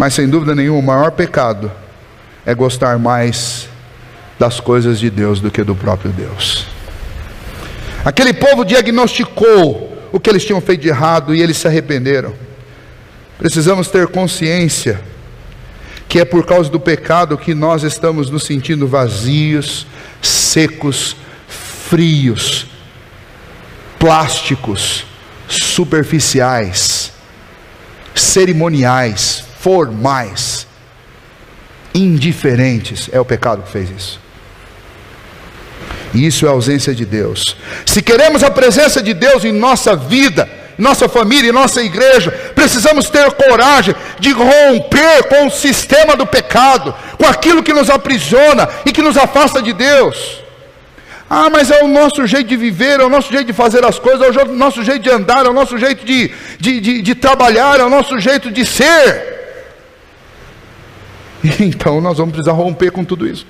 Mas sem dúvida nenhuma, o maior pecado é gostar mais das coisas de Deus do que do próprio Deus. Aquele povo diagnosticou o que eles tinham feito de errado e eles se arrependeram. Precisamos ter consciência que é por causa do pecado que nós estamos nos sentindo vazios, secos, frios, plásticos, superficiais, cerimoniais, formais, indiferentes. É o pecado que fez isso. E isso é a ausência de Deus. Se queremos a presença de Deus em nossa vida, nossa família, em nossa igreja, precisamos ter coragem de romper com o sistema do pecado, com aquilo que nos aprisiona e que nos afasta de Deus. Ah, mas é o nosso jeito de viver, é o nosso jeito de fazer as coisas, é o nosso jeito de andar, é o nosso jeito de trabalhar, é o nosso jeito de ser. Então nós vamos precisar romper com tudo isso.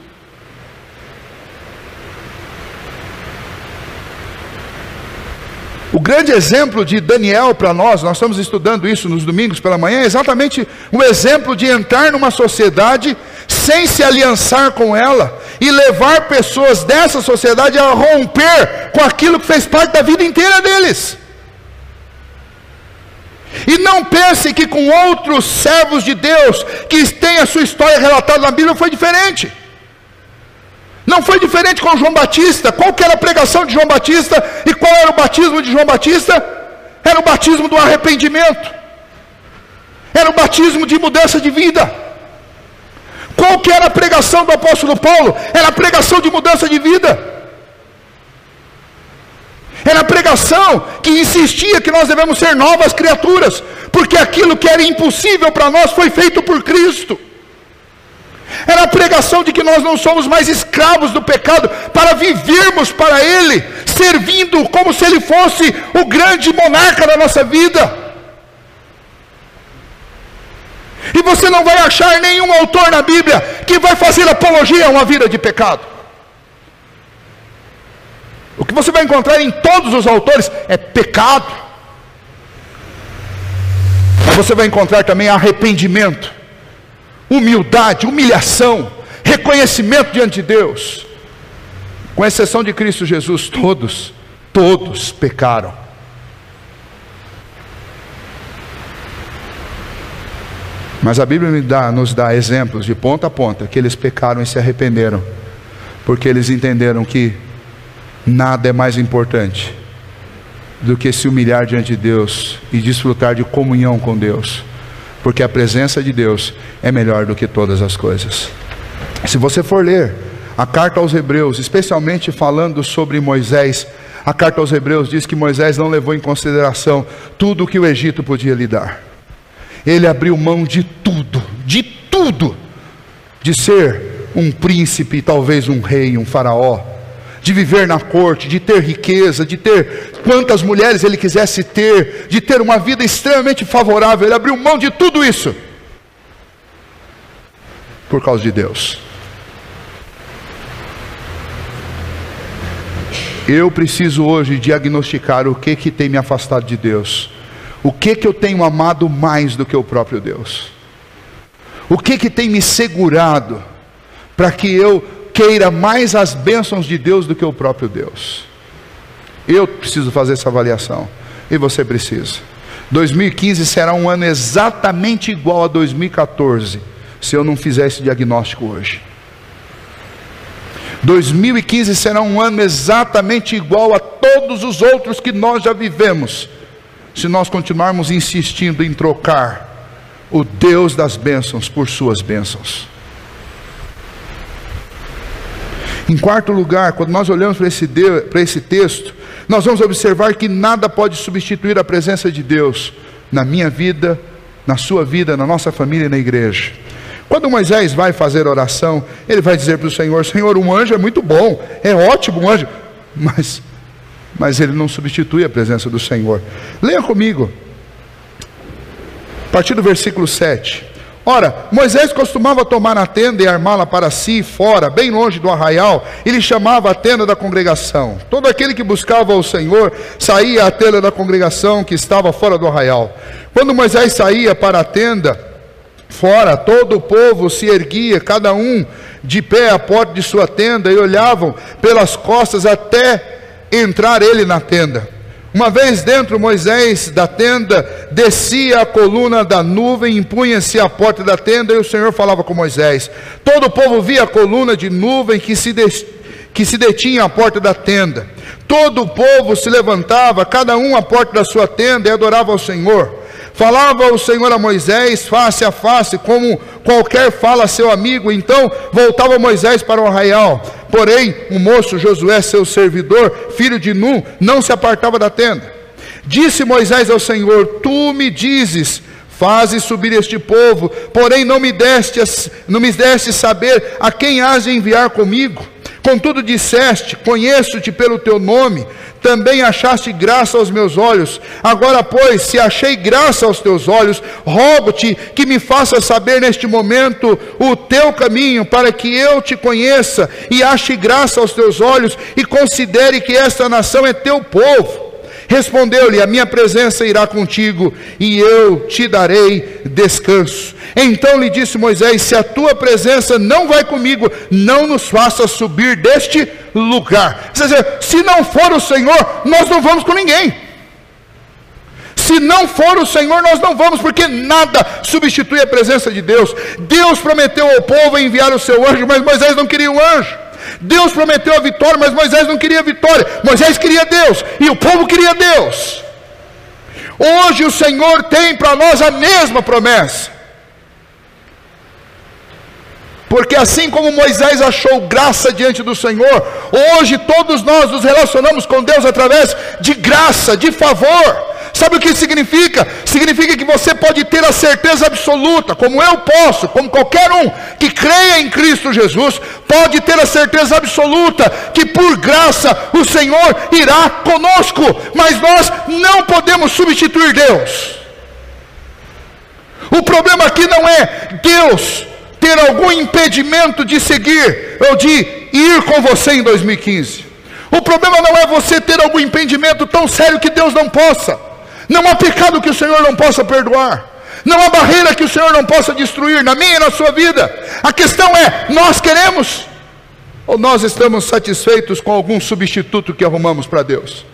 O grande exemplo de Daniel para nós estamos estudando isso nos domingos pela manhã, é exatamente o exemplo de entrar numa sociedade sem se aliançar com ela e levar pessoas dessa sociedade a romper com aquilo que fez parte da vida inteira deles. E não pense que com outros servos de Deus que têm a sua história relatada na Bíblia foi diferente. Não foi diferente com João Batista. Qual que era a pregação de João Batista e qual era o batismo de João Batista? Era o batismo do arrependimento, era o batismo de mudança de vida. Qual que era a pregação do apóstolo Paulo? Era a pregação de mudança de vida. Era a pregação que insistia que nós devemos ser novas criaturas, porque aquilo que era impossível para nós foi feito por Cristo. Era a pregação de que nós não somos mais escravos do pecado, para vivermos para Ele, servindo como se Ele fosse o grande monarca da nossa vida. E você não vai achar nenhum autor na Bíblia que vai fazer apologia a uma vida de pecado. O que você vai encontrar em todos os autores é pecado. Mas você vai encontrar também arrependimento, humildade, humilhação, reconhecimento diante de Deus. Com exceção de Cristo Jesus, todos pecaram. Mas a Bíblia nos dá exemplos de ponta a ponta que eles pecaram e se arrependeram, porque eles entenderam que nada é mais importante do que se humilhar diante de Deus e desfrutar de comunhão com Deus, porque a presença de Deus é melhor do que todas as coisas. Se você for ler a carta aos Hebreus, especialmente falando sobre Moisés, a carta aos Hebreus diz que Moisés não levou em consideração tudo o que o Egito podia lhe dar. Ele abriu mão de tudo, de ser um príncipe, talvez um rei, um faraó, de viver na corte, de ter riqueza, de ter quantas mulheres ele quisesse ter, de ter uma vida extremamente favorável. Ele abriu mão de tudo isso por causa de Deus. Eu preciso hoje diagnosticar o que tem me afastado de Deus. O que eu tenho amado mais do que o próprio Deus? O que tem me segurado para que eu queira mais as bênçãos de Deus do que o próprio Deus? Eu preciso fazer essa avaliação, e você precisa. 2015 será um ano exatamente igual a 2014, se eu não fizer esse diagnóstico hoje. 2015 será um ano exatamente igual a todos os outros que nós já vivemos, se nós continuarmos insistindo em trocar o Deus das bênçãos por suas bênçãos. Em quarto lugar, quando nós olhamos para esse texto, nós vamos observar que nada pode substituir a presença de Deus na minha vida, na sua vida, na nossa família e na igreja. Quando Moisés vai fazer oração, ele vai dizer para o Senhor: Senhor, um anjo é muito bom, é ótimo um anjo, mas ele não substitui a presença do Senhor. Leia comigo, a partir do versículo 7. Ora, Moisés costumava tomar a tenda e armá-la para si fora, bem longe do arraial. Ele chamava a tenda da congregação. Todo aquele que buscava o Senhor saía à tenda da congregação que estava fora do arraial. Quando Moisés saía para a tenda, fora, todo o povo se erguia, cada um de pé à porta de sua tenda, e olhavam pelas costas até entrar ele na tenda. Uma vez dentro, Moisés da tenda descia a coluna da nuvem, impunha-se à porta da tenda, e o Senhor falava com Moisés. Todo o povo via a coluna de nuvem que se detinha à porta da tenda. Todo o povo se levantava, cada um à porta da sua tenda, e adorava ao Senhor. Falava o Senhor a Moisés face a face, como qualquer fala a seu amigo. Então voltava Moisés para o arraial. Porém, o moço Josué, seu servidor, filho de Nun, não se apartava da tenda. Disse Moisés ao Senhor: tu me dizes, faze subir este povo, porém não me deste saber a quem has de enviar comigo. Contudo disseste: conheço-te pelo teu nome, também achaste graça aos meus olhos. Agora, pois, se achei graça aos teus olhos, rogo-te que me faças saber neste momento o teu caminho, para que eu te conheça e ache graça aos teus olhos, e considere que esta nação é teu povo. Respondeu-lhe: a minha presença irá contigo, e eu te darei descanso. Então lhe disse Moisés: se a tua presença não vai comigo, não nos faça subir deste lugar. Quer dizer, se não for o Senhor, nós não vamos com ninguém. Se não for o Senhor, nós não vamos, porque nada substitui a presença de Deus. Deus prometeu ao povo enviar o seu anjo, mas Moisés não queria o anjo. Deus prometeu a vitória, mas Moisés não queria a vitória. Moisés queria Deus, e o povo queria Deus. Hoje o Senhor tem para nós a mesma promessa. Porque assim como Moisés achou graça diante do Senhor, hoje todos nós nos relacionamos com Deus através de graça, de favor. Sabe o que significa? Significa que você pode ter a certeza absoluta, como eu posso, como qualquer um que creia em Cristo Jesus, pode ter a certeza absoluta que por graça o Senhor irá conosco, mas nós não podemos substituir Deus. O problema aqui não é Deus ter algum impedimento de seguir ou de ir com você em 2015. O problema não é você ter algum impedimento tão sério que Deus não possa. Não há pecado que o Senhor não possa perdoar. Não há barreira que o Senhor não possa destruir na minha e na sua vida. A questão é: nós queremos ou nós estamos satisfeitos com algum substituto que arrumamos para Deus?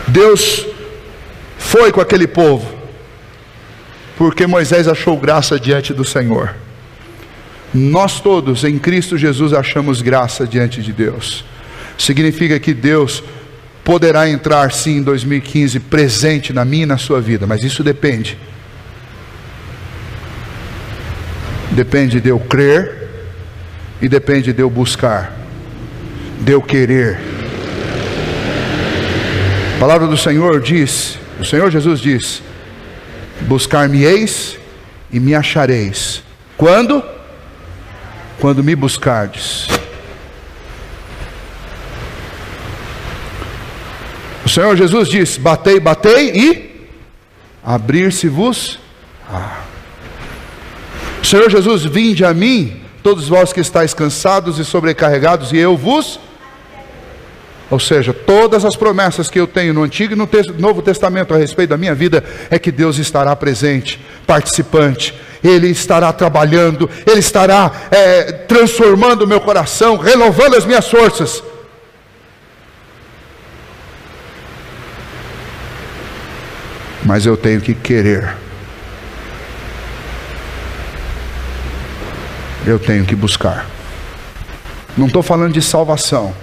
Deus foi com aquele povo porque Moisés achou graça diante do Senhor. Nós todos em Cristo Jesus achamos graça diante de Deus. Significa que Deus poderá entrar sim em 2015 presente na minha e na sua vida, mas isso depende de eu crer, e depende de eu buscar, de eu querer. A palavra do Senhor diz, o Senhor Jesus diz: buscar-me-eis e me achareis. Quando? Quando me buscardes. O Senhor Jesus diz: batei, batei e abrir-se-vos. O Senhor Jesus: vinde a mim, todos vós que estáis cansados e sobrecarregados, e eu vos. Ou seja, todas as promessas que eu tenho no Antigo e no Novo Testamento a respeito da minha vida, é que Deus estará presente, participante. Ele estará trabalhando, Ele estará transformando o meu coração, renovando as minhas forças. Mas eu tenho que querer. Eu tenho que buscar. Não estou falando de salvação,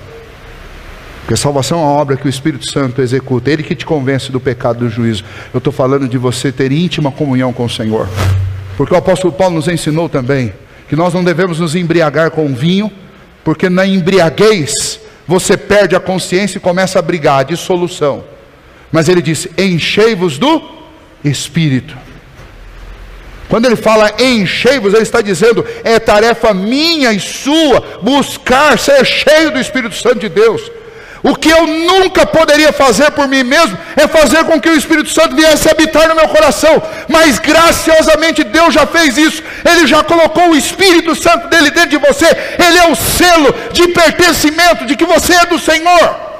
porque salvação é uma obra que o Espírito Santo executa, Ele que te convence do pecado e do juízo. Eu estou falando de você ter íntima comunhão com o Senhor, porque o apóstolo Paulo nos ensinou também que nós não devemos nos embriagar com vinho, porque na embriaguez você perde a consciência e começa a brigar, a dissolução. Mas ele disse: enchei-vos do Espírito. Quando ele fala enchei-vos, ele está dizendo: é tarefa minha e sua buscar ser cheio do Espírito Santo de Deus. O que eu nunca poderia fazer por mim mesmo é fazer com que o Espírito Santo viesse habitar no meu coração. Mas graciosamente Deus já fez isso. Ele já colocou o Espírito Santo dele dentro de você. Ele é o selo de pertencimento, de que você é do Senhor.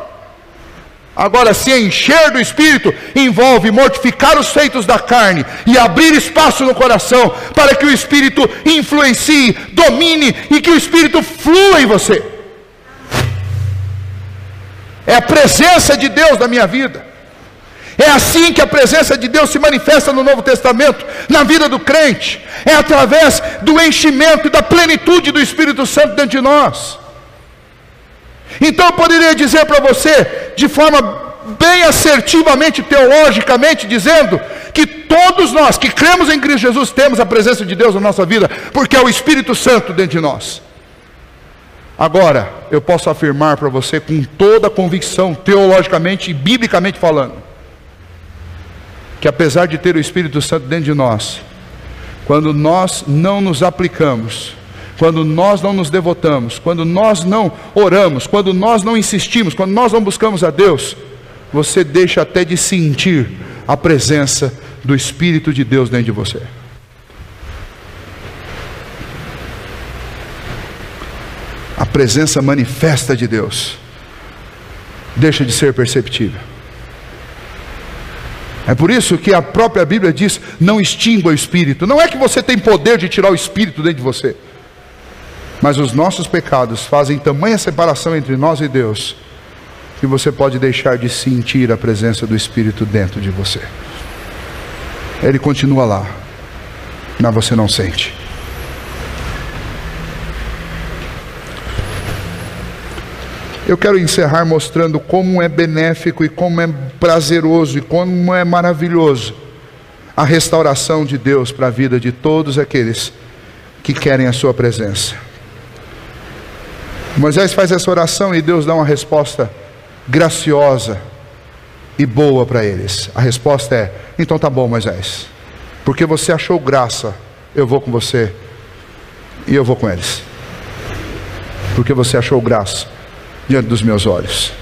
Agora, se encher do Espírito envolve mortificar os feitos da carne e abrir espaço no coração para que o Espírito influencie, domine e que o Espírito flua em você. É a presença de Deus na minha vida. É assim que a presença de Deus se manifesta no Novo Testamento, na vida do crente. É através do enchimento e da plenitude do Espírito Santo dentro de nós. Então eu poderia dizer para você, de forma bem assertivamente, teologicamente, dizendo que todos nós que cremos em Cristo Jesus temos a presença de Deus na nossa vida, porque é o Espírito Santo dentro de nós. Agora, eu posso afirmar para você com toda a convicção, teologicamente e biblicamente falando, que apesar de ter o Espírito Santo dentro de nós, quando nós não nos aplicamos, quando nós não nos devotamos, quando nós não oramos, quando nós não insistimos, quando nós não buscamos a Deus, você deixa até de sentir a presença do Espírito de Deus dentro de você. A presença manifesta de Deus deixa de ser perceptível. É por isso que a própria Bíblia diz: não extingua o Espírito. Não é que você tem poder de tirar o Espírito dentro de você, mas os nossos pecados fazem tamanha separação entre nós e Deus, que você pode deixar de sentir a presença do Espírito dentro de você. Ele continua lá, mas você não sente. Eu quero encerrar mostrando como é benéfico e como é prazeroso e como é maravilhoso a restauração de Deus para a vida de todos aqueles que querem a sua presença. Moisés faz essa oração e Deus dá uma resposta graciosa e boa para eles. A resposta é: então tá bom, Moisés, porque você achou graça, eu vou com você e eu vou com eles, porque você achou graça diante dos meus olhos.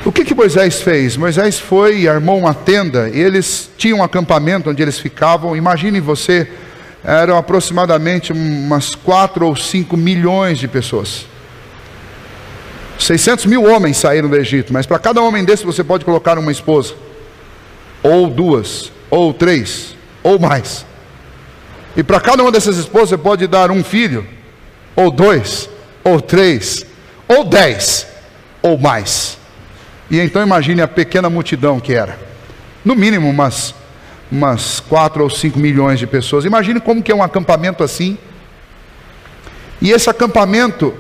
O que Moisés fez? Moisés foi e armou uma tenda. Eles tinham um acampamento onde eles ficavam. Imagine você, eram aproximadamente umas 4 ou 5 milhões de pessoas. 600 mil homens saíram do Egito, mas para cada homem desse você pode colocar uma esposa, ou 2, ou 3, ou mais. E para cada uma dessas esposas você pode dar um filho, ou 2, ou 3, ou 10, ou mais. E então imagine a pequena multidão que era. No mínimo umas 4 ou 5 milhões de pessoas. Imagine como que é um acampamento assim. E esse acampamento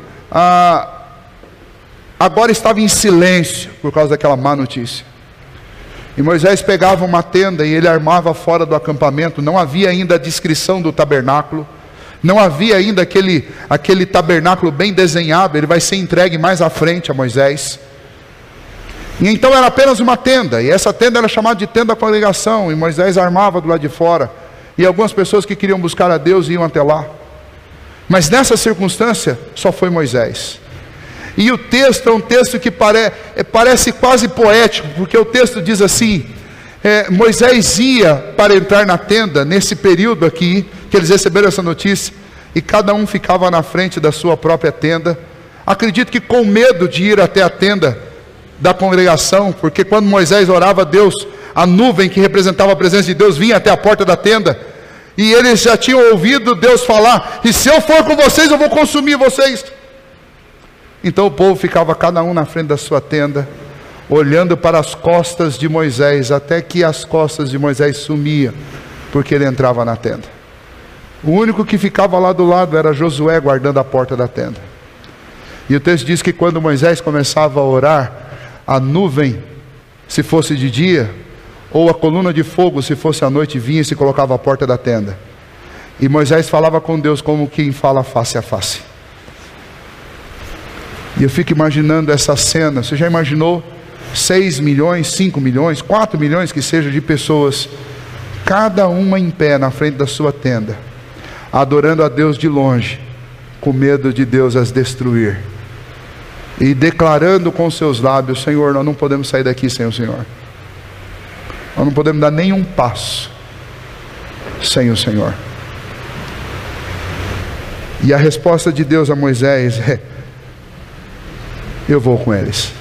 agora estava em silêncio por causa daquela má notícia. E Moisés pegava uma tenda e ele armava fora do acampamento. Não havia ainda a descrição do tabernáculo. Não havia ainda aquele tabernáculo bem desenhado. Ele vai ser entregue mais à frente a Moisés. E então era apenas uma tenda. E essa tenda era chamada de tenda da congregação. E Moisés armava do lado de fora. E algumas pessoas que queriam buscar a Deus iam até lá. Mas nessa circunstância só foi Moisés. E o texto é um texto que parece quase poético. Porque o texto diz assim: Moisés ia para entrar na tenda nesse período aqui que eles receberam essa notícia, e cada um ficava na frente da sua própria tenda. Acredito que com medo de ir até a tenda da congregação, porque quando Moisés orava a Deus, a nuvem que representava a presença de Deus vinha até a porta da tenda, e eles já tinham ouvido Deus falar: e se eu for com vocês, eu vou consumir vocês. Então o povo ficava cada um na frente da sua tenda, olhando para as costas de Moisés, até que as costas de Moisés sumiam, porque ele entrava na tenda. O único que ficava lá do lado era Josué, guardando a porta da tenda. E o texto diz que quando Moisés começava a orar, a nuvem, se fosse de dia, ou a coluna de fogo, se fosse à noite, vinha e se colocava à porta da tenda. E Moisés falava com Deus como quem fala face a face. E eu fico imaginando essa cena. Você já imaginou 6 milhões, 5 milhões, 4 milhões que seja de pessoas, cada uma em pé na frente da sua tenda, adorando a Deus de longe, com medo de Deus as destruir, e declarando com seus lábios: Senhor, nós não podemos sair daqui sem o Senhor, nós não podemos dar nenhum passo sem o Senhor. E a resposta de Deus a Moisés é: eu vou com eles.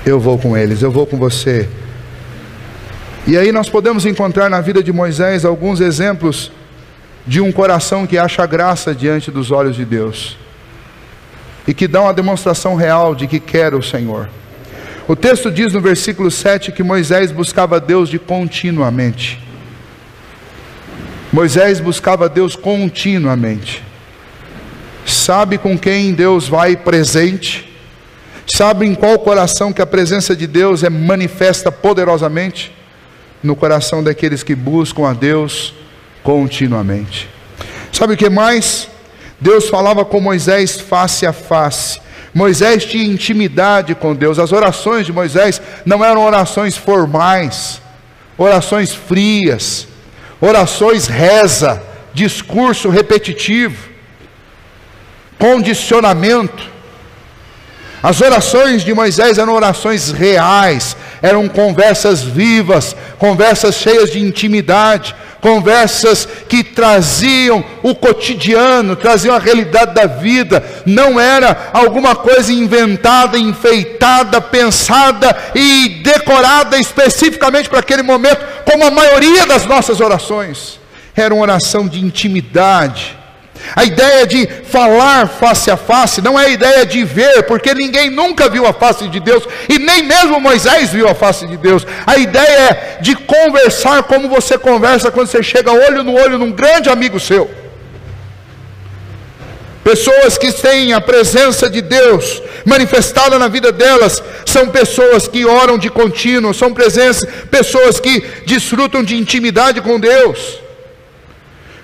eu vou com eles, eu vou com você. E aí nós podemos encontrar na vida de Moisés alguns exemplos de um coração que acha graça diante dos olhos de Deus e que dá uma demonstração real de que quer o Senhor. O texto diz no versículo 7 que Moisés buscava Deus de continuamente. Moisés buscava Deus continuamente. Sabe com quem Deus vai presente? Sabe em qual coração que a presença de Deus é manifesta poderosamente? No coração daqueles que buscam a Deus continuamente. Sabe o que mais? Deus falava com Moisés face a face. Moisés tinha intimidade com Deus. As orações de Moisés não eram orações formais, orações frias, orações reza, discurso repetitivo, condicionamento. As orações de Moisés eram orações reais, eram conversas vivas, conversas cheias de intimidade, conversas que traziam o cotidiano, traziam a realidade da vida. Não era alguma coisa inventada, enfeitada, pensada e decorada especificamente para aquele momento, como a maioria das nossas orações. Era uma oração de intimidade. A ideia de falar face a face não é a ideia de ver, porque ninguém nunca viu a face de Deus, e nem mesmo Moisés viu a face de Deus. A ideia é de conversar como você conversa quando você chega olho no olho num grande amigo seu. Pessoas que têm a presença de Deus manifestada na vida delas, são pessoas que oram de contínuo, são pessoas que desfrutam de intimidade com Deus.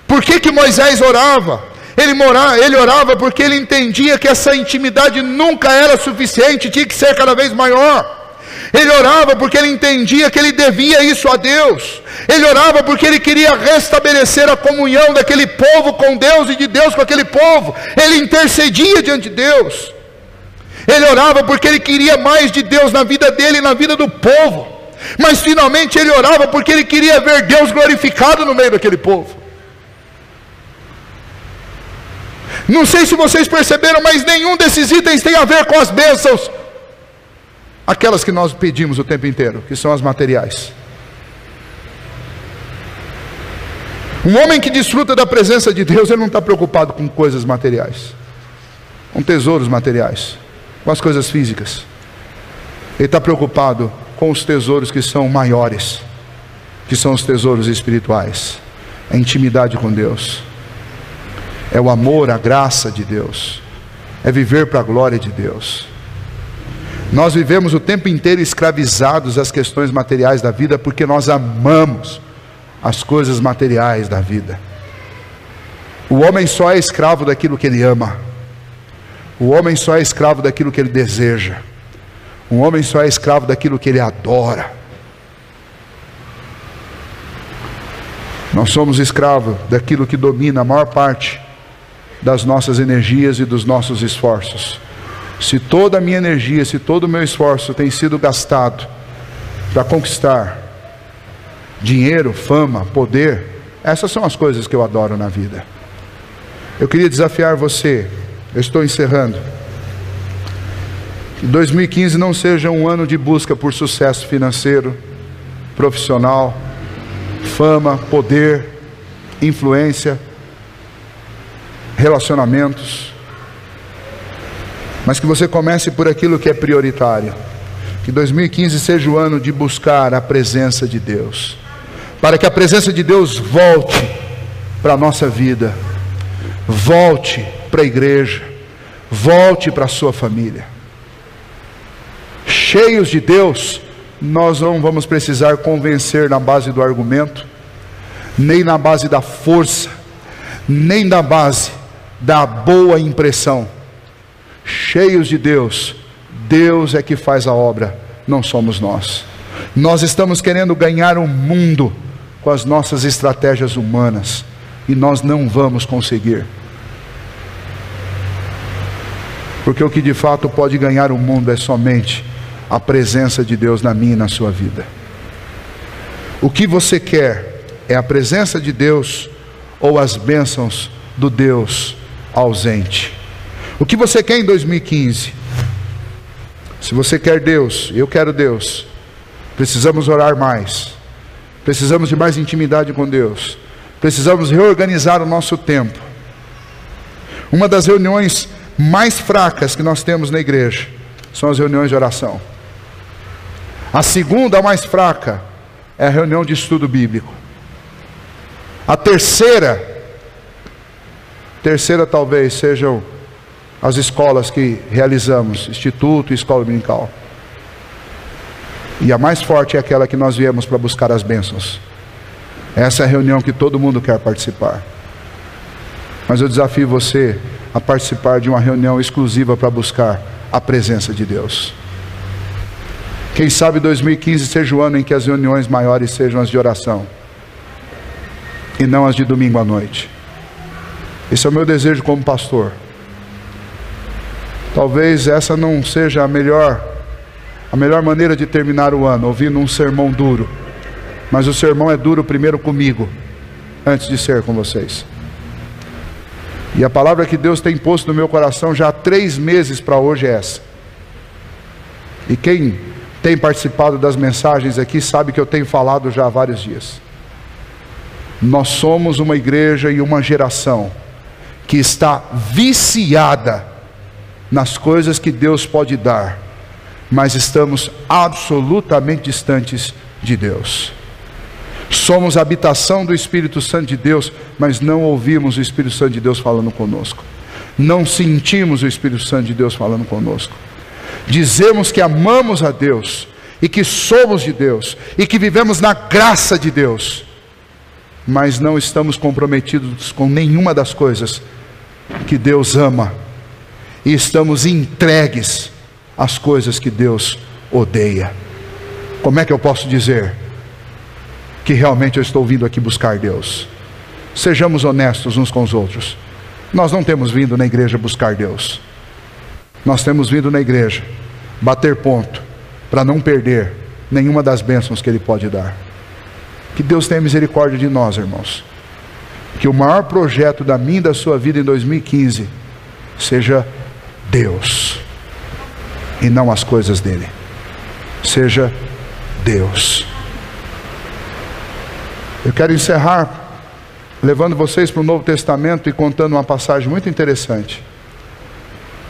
Por que Moisés orava? Ele orava porque ele entendia que essa intimidade nunca era suficiente, tinha que ser cada vez maior. Ele orava porque ele entendia que ele devia isso a Deus. Ele orava porque ele queria restabelecer a comunhão daquele povo com Deus e de Deus com aquele povo. Ele intercedia diante de Deus. Ele orava porque ele queria mais de Deus na vida dele e na vida do povo. Mas finalmente ele orava porque ele queria ver Deus glorificado no meio daquele povo. Não sei se vocês perceberam, mas nenhum desses itens tem a ver com as bênçãos, aquelas que nós pedimos o tempo inteiro, que são as materiais. Um homem que desfruta da presença de Deus, ele não está preocupado com coisas materiais, com tesouros materiais, com as coisas físicas. Ele está preocupado com os tesouros que são maiores, que são os tesouros espirituais, a intimidade com Deus. É o amor, a graça de Deus, é viver para a glória de Deus. Nós vivemos o tempo inteiro escravizados às questões materiais da vida, porque nós amamos as coisas materiais da vida. O homem só é escravo daquilo que ele ama. O homem só é escravo daquilo que ele deseja. O homem só é escravo daquilo que ele adora. Nós somos escravos daquilo que domina a maior parte das nossas energias e dos nossos esforços. Se toda a minha energia, se todo o meu esforço tem sido gastado para conquistar dinheiro, fama, poder, essas são as coisas que eu adoro na vida. Eu queria desafiar você, eu estou encerrando, que 2015 não seja um ano de busca por sucesso financeiro, profissional, fama, poder, influência, relacionamentos, mas que você comece por aquilo que é prioritário. Que 2015 seja o ano de buscar a presença de Deus, para que a presença de Deus volte para a nossa vida, volte para a igreja, volte para a sua família. Cheios de Deus, nós não vamos precisar convencer na base do argumento, nem na base da força, nem na base da boa impressão. Cheios de Deus, Deus é que faz a obra, não somos nós. Nós estamos querendo ganhar o mundo com as nossas estratégias humanas, e nós não vamos conseguir, porque o que de fato pode ganhar o mundo é somente a presença de Deus na minha e na sua vida. O que você quer é a presença de Deus ou as bênçãos do Deus ausente? O que você quer em 2015? Se você quer Deus, eu quero Deus, precisamos orar mais, precisamos de mais intimidade com Deus, precisamos reorganizar o nosso tempo. Uma das reuniões mais fracas que nós temos na igreja são as reuniões de oração. A segunda, a mais fraca, é a reunião de estudo bíblico. A terceira talvez sejam as escolas que realizamos, instituto e escola dominical. E a mais forte é aquela que nós viemos para buscar as bênçãos. Essa é a reunião que todo mundo quer participar. Mas eu desafio você a participar de uma reunião exclusiva para buscar a presença de Deus. Quem sabe 2015 seja o ano em que as reuniões maiores sejam as de oração e não as de domingo à noite. Esse é o meu desejo como pastor. Talvez essa não seja a melhor maneira de terminar o ano, ouvindo um sermão duro. Mas o sermão é duro primeiro comigo, antes de ser com vocês. E a palavra que Deus tem posto no meu coração já há 3 meses para hoje é essa. E quem tem participado das mensagens aqui sabe que eu tenho falado já há vários dias. Nós somos uma igreja e uma geração que está viciada nas coisas que Deus pode dar, mas estamos absolutamente distantes de Deus. Somos a habitação do Espírito Santo de Deus, mas não ouvimos o Espírito Santo de Deus falando conosco. Não sentimos o Espírito Santo de Deus falando conosco. Dizemos que amamos a Deus, e que somos de Deus, e que vivemos na graça de Deus, mas não estamos comprometidos com nenhuma das coisas que Deus ama, e estamos entregues às coisas que Deus odeia. Como é que eu posso dizer que realmente eu estou vindo aqui buscar Deus? Sejamos honestos uns com os outros. Nós não temos vindo na igreja buscar Deus. Nós temos vindo na igreja bater ponto, para não perder nenhuma das bênçãos que Ele pode dar. Que Deus tenha misericórdia de nós, irmãos. Que o maior projeto da minha e da sua vida em 2015 seja Deus, e não as coisas dele. Seja Deus. Eu quero encerrar levando vocês para o Novo Testamento e contando uma passagem muito interessante.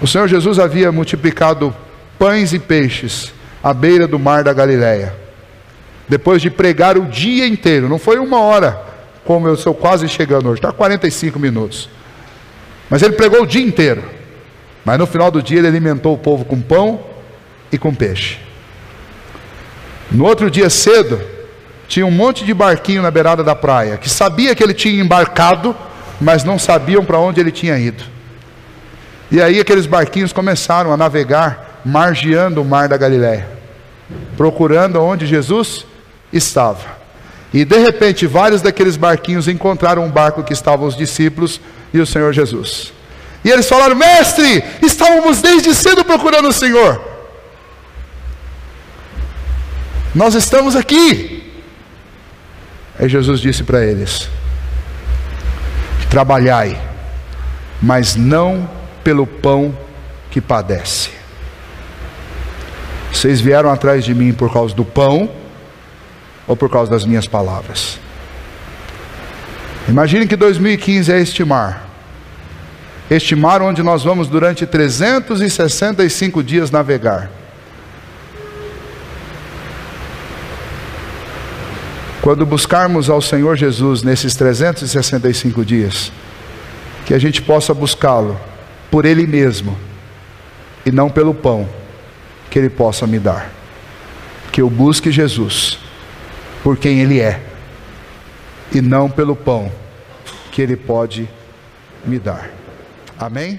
O Senhor Jesus havia multiplicado pães e peixes à beira do mar da Galileia, depois de pregar o dia inteiro. Não foi 1 hora, como eu estou quase chegando hoje, está 45 minutos. Mas ele pregou o dia inteiro. Mas no final do dia ele alimentou o povo com pão e com peixe. No outro dia cedo, tinha um monte de barquinho na beirada da praia, que sabia que ele tinha embarcado, mas não sabiam para onde ele tinha ido. E aí aqueles barquinhos começaram a navegar, margeando o mar da Galileia, procurando onde Jesus estava. E de repente vários daqueles barquinhos encontraram um barco que estavam os discípulos e o Senhor Jesus. E eles falaram: mestre, estávamos desde cedo procurando o Senhor. Nós estamos aqui. Aí Jesus disse para eles: trabalhai, mas não pelo pão que padece. Vocês vieram atrás de mim por causa do pão ou por causa das minhas palavras? Imagine que 2015 é este mar onde nós vamos durante 365 dias navegar. Quando buscarmos ao Senhor Jesus nesses 365 dias, que a gente possa buscá-lo por Ele mesmo e não pelo pão que Ele possa me dar. Que eu busque Jesus por quem Ele é e não pelo pão que Ele pode me dar. Amém?